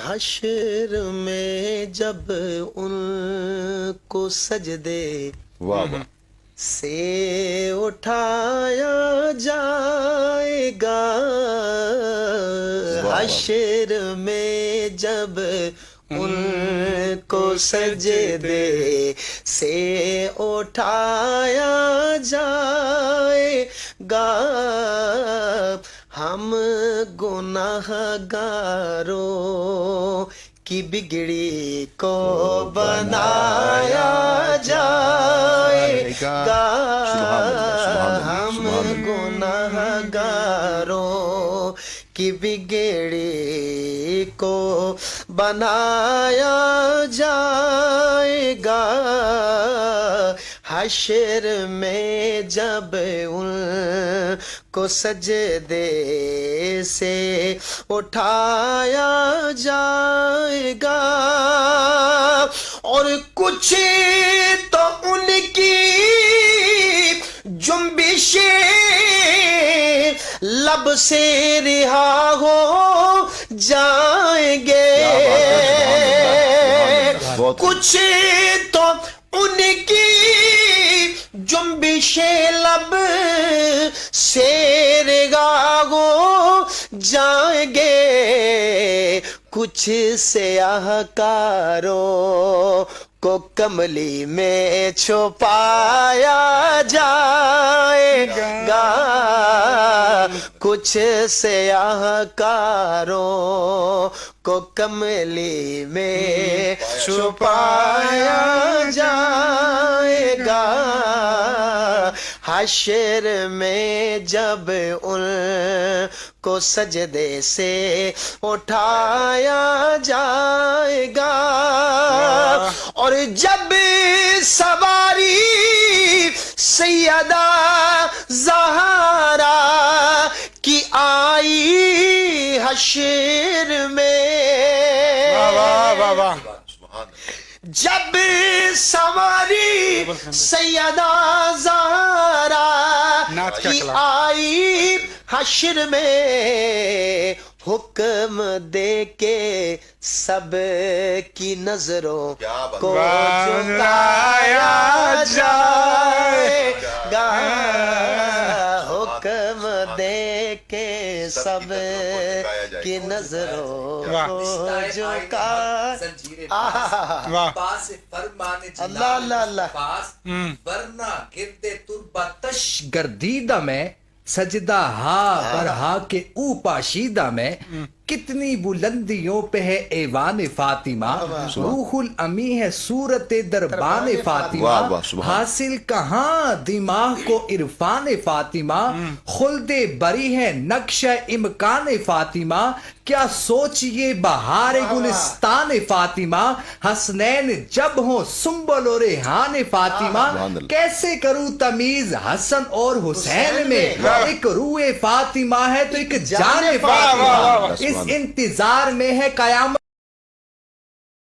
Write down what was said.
حشر میں جب ان کو سجدے واہ سے اٹھایا جائے گا، حشر میں جب ان کو سجدے سے اٹھایا جائے گا، ہم گناہ گاروں کی بگڑی کو بنایا جائے گا، ہم گناہ گاروں کی بگڑی کو بنایا جائے گا، حشر میں جب ان کو سجدے سے اٹھایا جائے گا، اور کچھ تو ان کی جنبشیں لب سے رہا ہو جائیں گے، کچھ تو ان کی جنبشیں لب سے رہا ہو جائیں گے، کچھ سیاہ کاروں کو کملی میں چھپایا جائے گا، کچھ سیاہ کاروں کو کملی میں چھپایا جائے گا، حشر میں جب ان کو سجدے سے اٹھایا جائے گا، اور جب سواری سیدہ زہرا کی آئی حشر میں، جب سواری سیدہ زہرا کی آئی حشر میں، حکم دے کے سب کی نظروں کو جھکایا جائے گا، حکم دے کے سب کی نظروں کو جھکایا، اللہ اللہ اللہ، ورنہ گردے تربتش گردیدہ میں سجدہ ہا برہا کے او پاشیدہ میں، کتنی بلندیوں پہ ہے ایوان فاطمہ، روح الامی ہے صورت دربان فاطمہ، حاصل کہاں دماغ کو عرفان فاطمہ، خلد بری ہے نقش امکان فاطمہ، کیا سوچئے بہار گلستان فاطمہ، حسنین جب ہوں سنبل و ریحان فاطمہ، کیسے کروں تمیز حسن اور حسین میں، ایک روح فاطمہ ہے تو ایک جان فاطمہ، اس انتظار میں ہے قیامت